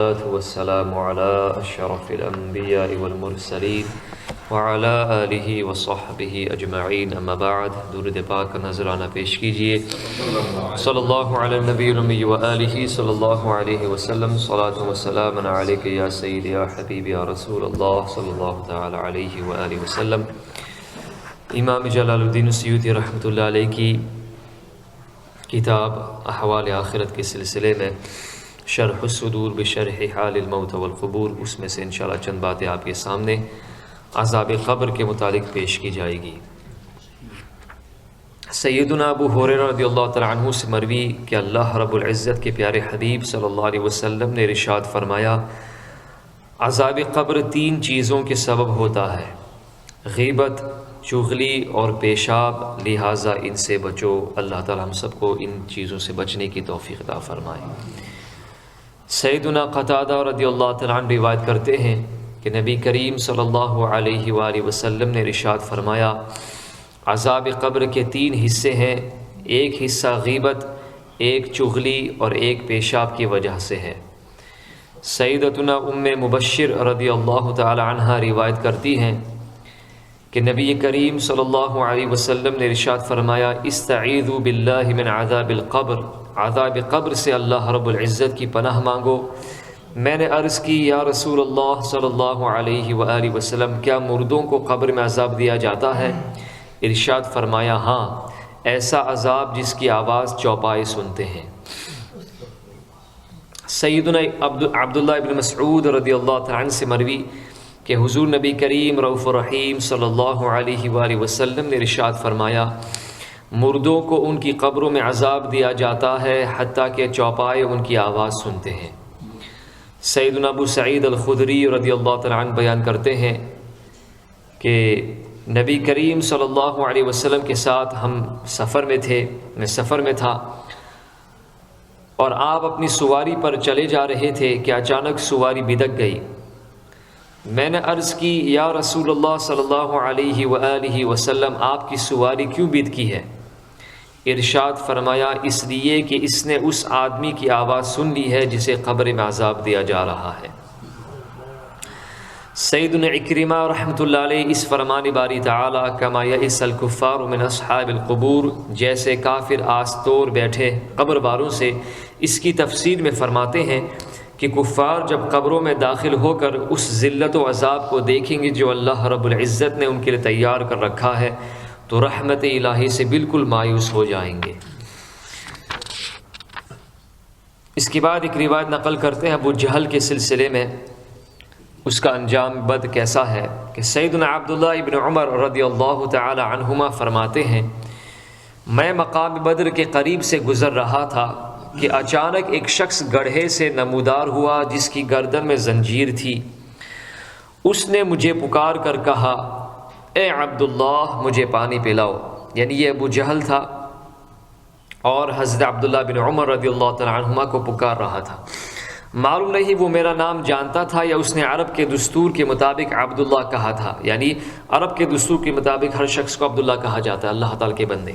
والسلام على أشرف الأنبياء والمرسلين وعلى آله وصحبه أجمعين اما بعد درود پاک نذرانہ پیش کیجئے صلی اللہ علی النبی الأمی وآلہ صلی اللہ علیہ وسلم صلاة وسلام علیک یا سید یا حبیب یا رسول اللہ صلی اللہ تعالی علیہ وآلہ وسلم۔ امام جلال الدین سیوطی رحمۃ اللہ علیہ کی کتاب احوال آخرت کے سلسلے میں شرح الصدور بشرح حال الموت والقبور، اس میں سے انشاءاللہ چند باتیں آپ کے سامنے عذاب قبر کے متعلق پیش کی جائے گی۔ سیدنا ابو ہریرہ رضی اللہ تعالیٰ عنہ سے مروی کہ اللہ رب العزت کے پیارے حبیب صلی اللہ علیہ وسلم نے ارشاد فرمایا، عذاب قبر تین چیزوں کے سبب ہوتا ہے، غیبت، چغلی اور پیشاب، لہٰذا ان سے بچو۔ اللہ تعالیٰ ہم سب کو ان چیزوں سے بچنے کی توفیق عطا فرمائے۔ سیدنا قتادہ رضی اللہ تعالیٰ عنہ روایت کرتے ہیں کہ نبی کریم صلی اللہ علیہ وآلہ وسلم نے ارشاد فرمایا، عذاب قبر کے تین حصے ہیں، ایک حصہ غیبت، ایک چغلی اور ایک پیشاب کی وجہ سے ہے۔ سیدتنا ام مبشر رضی اللہ تعالی عنہ روایت کرتی ہیں کہ نبی کریم صلی اللہ علیہ وسلم نے ارشاد فرمایا، استعیذوا باللہ من عذاب القبر، عذاب قبر سے اللہ رب العزت کی پناہ مانگو۔ میں نے عرض کی، یا رسول اللہ صلی اللہ علیہ وآلہ وسلم، کیا مردوں کو قبر میں عذاب دیا جاتا ہے؟ ارشاد فرمایا، ہاں، ایسا عذاب جس کی آواز چوپائے سنتے ہیں۔ سیدنا عبداللہ ابن مسعود رضی اللہ تعالیٰ عنہ سے مروی کہ حضور نبی کریم رؤوف الرحیم صلی اللہ علیہ وآلہ وسلم نے ارشاد فرمایا، مردوں کو ان کی قبروں میں عذاب دیا جاتا ہے حتیٰ کہ چوپائے ان کی آواز سنتے ہیں۔ سیدنا ابو سعید الخدری رضی اللہ تعالیٰ عنہ بیان کرتے ہیں کہ نبی کریم صلی اللہ علیہ وسلم کے ساتھ ہم سفر میں تھے، میں سفر میں تھا اور آپ اپنی سواری پر چلے جا رہے تھے کہ اچانک سواری بدک گئی۔ میں نے عرض کی، یا رسول اللہ صلی اللہ علیہ وآلہ وسلم، آپ کی سواری کیوں بدکی ہے؟ ارشاد فرمایا، اس لیے کہ اس نے اس آدمی کی آواز سن لی ہے جسے قبر میں عذاب دیا جا رہا ہے۔ سیدنا اکرمہ رحمۃ اللہ علیہ اس فرمان باری تعالی، کما یئس الکفار من اصحاب القبور، جیسے کافر آس طور بیٹھے قبر والوں سے، اس کی تفسیر میں فرماتے ہیں کہ کفار جب قبروں میں داخل ہو کر اس ذلت و عذاب کو دیکھیں گے جو اللہ رب العزت نے ان کے لیے تیار کر رکھا ہے، تو رحمت الہی سے بالکل مایوس ہو جائیں گے۔ اس کے بعد ایک روایت نقل کرتے ہیں ابو جہل کے سلسلے میں، اس کا انجام بد کیسا ہے کہ سیدنا عبداللہ ابن عمر رضی اللہ تعالی عنہما فرماتے ہیں، میں مقام بدر کے قریب سے گزر رہا تھا کہ اچانک ایک شخص گڑھے سے نمودار ہوا جس کی گردن میں زنجیر تھی۔ اس نے مجھے پکار کر کہا، اے عبداللہ، مجھے پانی پلاؤ۔ یعنی یہ ابو جہل تھا اور حضرت عبداللہ بن عمر رضی اللہ تعالیٰ عنہما کو پکار رہا تھا۔ معلوم نہیں وہ میرا نام جانتا تھا یا اس نے عرب کے دستور کے مطابق عبداللہ کہا تھا، یعنی عرب کے دستور کے مطابق ہر شخص کو عبداللہ کہا جاتا ہے، اللہ تعالیٰ کے بندے۔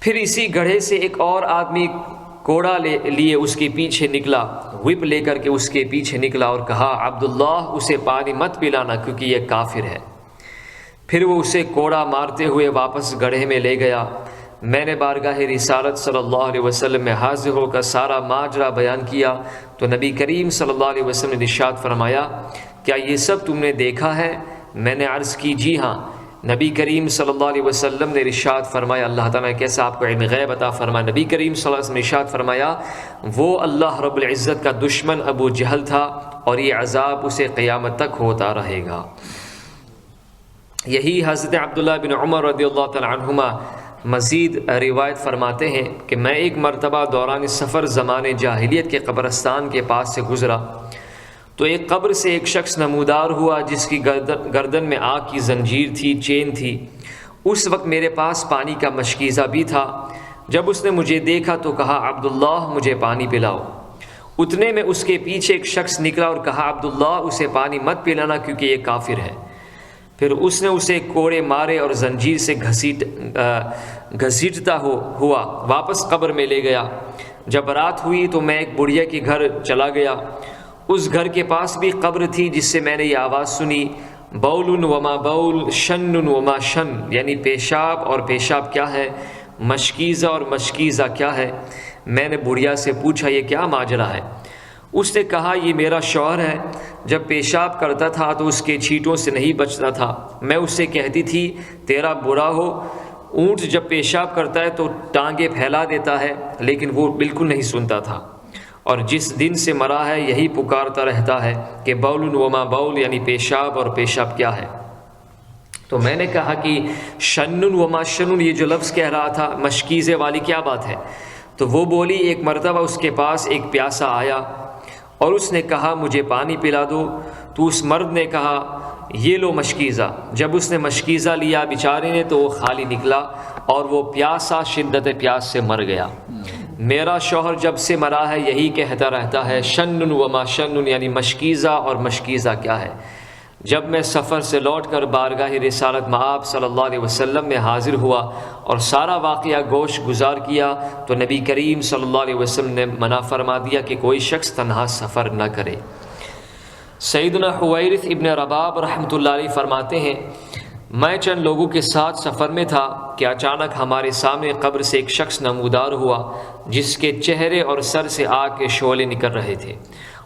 پھر اسی گڑھے سے ایک اور آدمی کوڑا لیے اس کے پیچھے نکلا، وپ لے کر کے اس کے پیچھے نکلا اور کہا، عبداللہ، اسے پانی مت پلانا کیونکہ یہ کافر ہے۔ پھر وہ اسے کوڑا مارتے ہوئے واپس گڑھے میں لے گیا۔ میں نے بارگاہ رسالت صلی اللہ علیہ وسلم میں حاضر ہو کر سارا ماجرا بیان کیا تو نبی کریم صلی اللہ علیہ وسلم نے ارشاد فرمایا، کیا یہ سب تم نے دیکھا ہے؟ میں نے عرض کی، جی ہاں۔ نبی کریم صلی اللہ علیہ وسلم نے ارشاد فرمایا، اللہ تعالیٰ نے کیسا آپ کو علم غیب عطا فرمایا، نبی کریم صلی اللہ علیہ وسلم نے ارشاد فرمایا، وہ اللہ رب العزت کا دشمن ابو جہل تھا اور یہ عذاب اسے قیامت تک ہوتا رہے گا۔ یہی حضرت عبداللہ بن عمر رضی اللہ تعالیٰ عنہما مزید روایت فرماتے ہیں کہ میں ایک مرتبہ دوران سفر زمان جاہلیت کے قبرستان کے پاس سے گزرا تو ایک قبر سے ایک شخص نمودار ہوا جس کی گردن میں آگ کی زنجیر تھی، چین تھی۔ اس وقت میرے پاس پانی کا مشکیزہ بھی تھا۔ جب اس نے مجھے دیکھا تو کہا، عبداللہ، مجھے پانی پلاؤ۔ اتنے میں اس کے پیچھے ایک شخص نکلا اور کہا، عبداللہ، اسے پانی مت پلانا کیونکہ یہ کافر ہے۔ پھر اس نے اسے کوڑے مارے اور زنجیر سے گھسیٹتا ہوا واپس قبر میں لے گیا۔ جب رات ہوئی تو میں ایک بڑھیا کے گھر چلا گیا، اس گھر کے پاس بھی قبر تھی جس سے میں نے یہ آواز سنی، بول وما بول شن وما شن، یعنی پیشاب اور پیشاب کیا ہے، مشکیزہ اور مشکیزہ کیا ہے۔ میں نے بڑھیا سے پوچھا یہ کیا ماجرا ہے؟ اس نے کہا یہ میرا شوہر ہے، جب پیشاب کرتا تھا تو اس کے چھینٹوں سے نہیں بچتا تھا، میں اس سے کہتی تھی تیرا برا ہو، اونٹ جب پیشاب کرتا ہے تو ٹانگیں پھیلا دیتا ہے، لیکن وہ بالکل نہیں سنتا تھا، اور جس دن سے مرا ہے یہی پکارتا رہتا ہے کہ بول وما بول، یعنی پیشاب اور پیشاب کیا ہے۔ تو میں نے کہا کہ شن وما شن، یہ جو لفظ کہہ رہا تھا مشکیزے والی کیا بات ہے؟ تو وہ بولی ایک مرتبہ اس کے پاس ایک پیاسا آیا اور اس نے کہا مجھے پانی پلا دو، تو اس مرد نے کہا یہ لو مشکیزہ۔ جب اس نے مشکیزہ لیا بیچارے نے تو وہ خالی نکلا اور وہ پیاسا شدت پیاس سے مر گیا۔ میرا شوہر جب سے مرا ہے یہی کہتا رہتا ہے شن وما شن، یعنی مشکیزہ اور مشکیزہ کیا ہے۔ جب میں سفر سے لوٹ کر بارگاہ رسالت مآب صلی اللہ علیہ وسلم میں حاضر ہوا اور سارا واقعہ گوش گزار کیا تو نبی کریم صلی اللہ علیہ وسلم نے منع فرما دیا کہ کوئی شخص تنہا سفر نہ کرے۔ سیدنا حویرث ابن رباب رحمۃ اللہ علیہ فرماتے ہیں میں چند لوگوں کے ساتھ سفر میں تھا کہ اچانک ہمارے سامنے قبر سے ایک شخص نمودار ہوا جس کے چہرے اور سر سے آگ کے شعلے نکل رہے تھے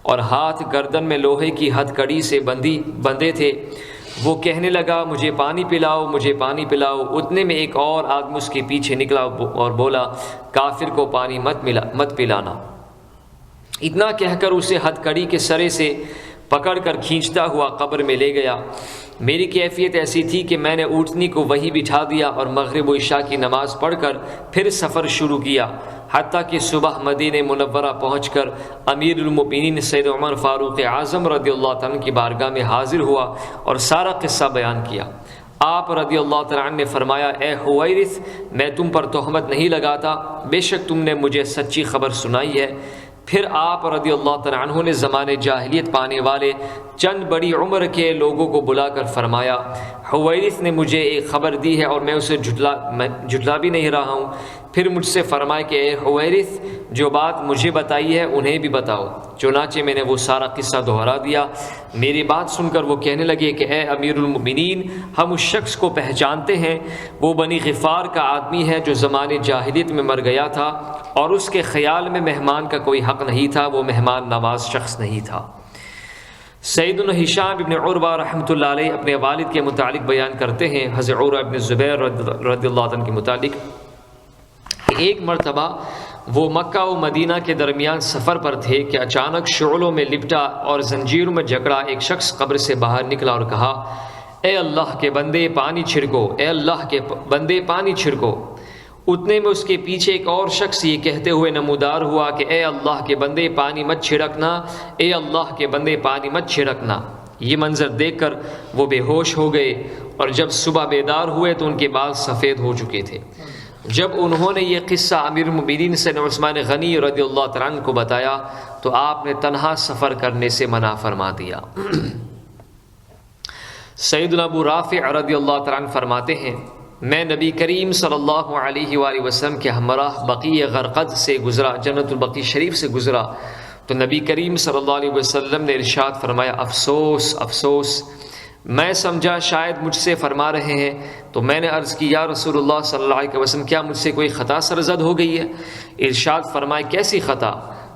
اور ہاتھ گردن میں لوہے کی ہتھ کڑی سے بندھے تھے۔ وہ کہنے لگا مجھے پانی پلاؤ، مجھے پانی پلاؤ۔ اتنے میں ایک اور آدمی اس کے پیچھے نکلا اور بولا کافر کو پانی مت پلانا۔ اتنا کہہ کر اسے ہتھ کڑی کے سرے سے پکڑ کر کھینچتا ہوا قبر میں لے گیا۔ میری کیفیت ایسی تھی کہ میں نے اونٹنی کو وہیں بٹھا دیا اور مغرب و عشاء کی نماز پڑھ کر پھر سفر شروع کیا، حتیٰ کہ صبح مدینہ منورہ پہنچ کر امیر المؤمنین سید عمر فاروق اعظم رضی اللہ تعالیٰ عنہ کی بارگاہ میں حاضر ہوا اور سارا قصہ بیان کیا۔ آپ رضی اللہ تعالیٰ عنہ نے فرمایا اے حویرث، میں تم پر تہمت نہیں لگاتا، بے شک تم نے مجھے سچی خبر سنائی ہے۔ پھر آپ رضی اللہ تعالیٰ عنہ نے زمانے جاہلیت پانے والے چند بڑی عمر کے لوگوں کو بلا کر فرمایا حویرث نے مجھے ایک خبر دی ہے اور میں اسے جھٹلا بھی نہیں رہا ہوں۔ پھر مجھ سے فرمائے کہ اے حویرث جو بات مجھے بتائی ہے انہیں بھی بتاؤ۔ چنانچہ میں نے وہ سارا قصہ دہرا دیا۔ میری بات سن کر وہ کہنے لگے کہ اے امیر المؤمنین، ہم اس شخص کو پہچانتے ہیں، وہ بنی غفار کا آدمی ہے جو زمانے جاہلیت میں مر گیا تھا اور اس کے خیال میں مہمان کا کوئی حق نہیں تھا، وہ مہمان نواز شخص نہیں تھا۔ سیدنا ہشام ابن عروہ رحمۃ اللہ علیہ اپنے والد کے متعلق بیان کرتے ہیں، حضرت عروہ ابن زبیر رضی اللہ عنہ کے متعلق، ایک مرتبہ وہ مکہ و مدینہ کے درمیان سفر پر تھے کہ اچانک شعلوں میں لپٹا اور زنجیروں میں جکڑا ایک شخص قبر سے باہر نکلا اور کہا اے اللہ کے بندے پانی چھڑکو، اے اللہ کے بندے پانی چھڑکو۔ اتنے میں اس کے پیچھے ایک اور شخص یہ کہتے ہوئے نمودار ہوا کہ اے اللہ کے بندے پانی مت چھڑکنا، اے اللہ کے بندے پانی مت چھڑکنا۔ یہ منظر دیکھ کر وہ بے ہوش ہو گئے اور جب صبح بیدار ہوئے تو ان کے بال سفید ہو چکے تھے۔ جب انہوں نے یہ قصہ امیر المؤمنین سید عثمان غنی رضی اللہ تعالیٰ عنہ کو بتایا تو آپ نے تنہا سفر کرنے سے منع فرما دیا۔ سیدنا ابو رافع رضی اللہ تعالیٰ عنہ فرماتے ہیں میں نبی کریم صلی اللہ علیہ وآلہ وسلم کے ہمراہ بقیع غرقد سے گزرا، جنت البقیع شریف سے گزرا تو نبی کریم صلی اللہ علیہ وسلم نے ارشاد فرمایا افسوس افسوس، میں سمجھا شاید مجھ سے فرما رہے ہیں، تو میں نے عرض کی یا رسول اللہ صلی اللہ علیہ وسلم کیا مجھ سے کوئی خطا سرزد ہو گئی ہے؟ ارشاد فرمائے کیسی خطا؟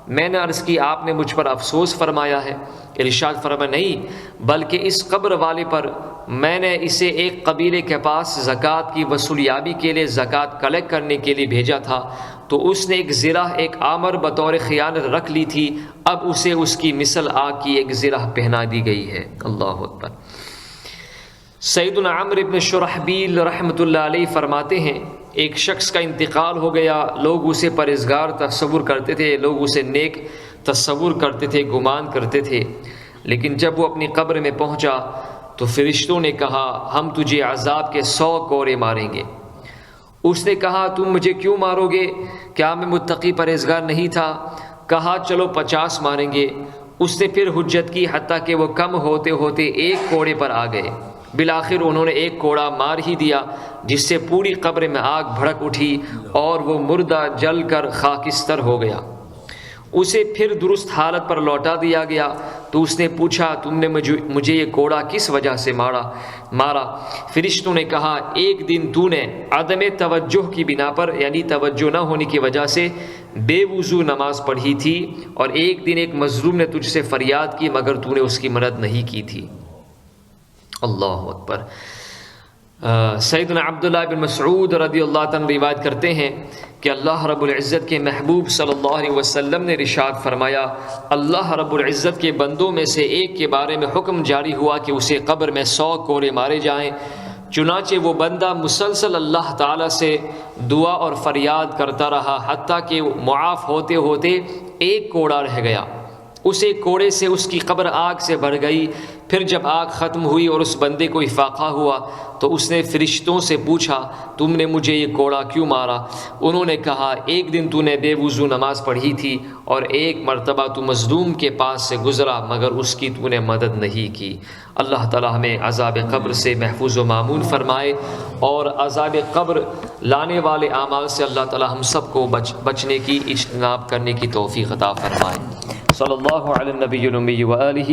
میں نے عرض کی آپ نے مجھ پر افسوس فرمایا ہے؟ ارشاد فرمایا نہیں، بلکہ اس قبر والے پر میں نے اسے ایک قبیلے کے پاس زکوٰۃ کی وصولیابی کے لیے زکوٰۃ کلیکٹ کرنے کے لیے بھیجا تھا، تو اس نے ایک زرہ ایک آمر بطور خیانت رکھ لی تھی، اب اسے اس کی مثل آگ کی ایک زرہ پہنا دی گئی ہے۔ اللہ اکبر۔ سیدنا عمرو بن شرحبیل رحمۃ اللہ علیہ فرماتے ہیں ایک شخص کا انتقال ہو گیا، لوگ اسے پرہیزگار تصور کرتے تھے، لوگ اسے نیک تصور کرتے تھے، گمان کرتے تھے، لیکن جب وہ اپنی قبر میں پہنچا تو فرشتوں نے کہا ہم تجھے عذاب کے 100 کوڑے ماریں گے۔ اس نے کہا تم مجھے کیوں مارو گے؟ کیا میں متقی پرہیزگار نہیں تھا؟ کہا چلو 50 ماریں گے۔ اس نے پھر حجت کی حتیٰ کہ وہ کم ہوتے ہوتے 1 کوڑے پر آ گئے۔ بالآخر انہوں نے 1 کوڑا مار ہی دیا، جس سے پوری قبر میں آگ بھڑک اٹھی اور وہ مردہ جل کر خاکستر ہو گیا۔ اسے پھر درست حالت پر لوٹا دیا گیا تو اس نے پوچھا تم نے مجھے یہ کوڑا کس وجہ سے مارا؟ فرشتوں نے کہا ایک دن تو نے عدم توجہ کی بنا پر یعنی توجہ نہ ہونے کی وجہ سے بے وضو نماز پڑھی تھی، اور ایک دن ایک مظلوم نے تجھ سے فریاد کی مگر تو نے اس کی مدد نہیں کی تھی۔ اللہ اکبر۔ سیدنا عبداللہ بن مسعود رضی اللہ عنہ روایت کرتے ہیں کہ اللہ رب العزت کے محبوب صلی اللہ علیہ وسلم نے ارشاد فرمایا، اللہ رب العزت کے بندوں میں سے ایک کے بارے میں حکم جاری ہوا کہ اسے قبر میں 100 کوڑے مارے جائیں، چنانچہ وہ بندہ مسلسل اللہ تعالیٰ سے دعا اور فریاد کرتا رہا حتیٰ کہ معاف ہوتے ہوتے ایک کوڑا رہ گیا۔ اس ایک کوڑے سے اس کی قبر آگ سے بھر گئی۔ پھر جب آگ ختم ہوئی اور اس بندے کو افاقہ ہوا تو اس نے فرشتوں سے پوچھا تم نے مجھے یہ کوڑا کیوں مارا؟ انہوں نے کہا ایک دن تو نے بے وضو نماز پڑھی تھی اور ایک مرتبہ تو مظلوم کے پاس سے گزرا مگر اس کی تو نے مدد نہیں کی۔ اللہ تعالی ہمیں عذاب قبر سے محفوظ و مامون فرمائے، اور عذاب قبر لانے والے اعمال سے اللہ تعالی ہم سب کو بچنے کی اجتناب کرنے کی توفیق عطا فرمائے۔ صلی اللہ علی النبی الامی و آلہ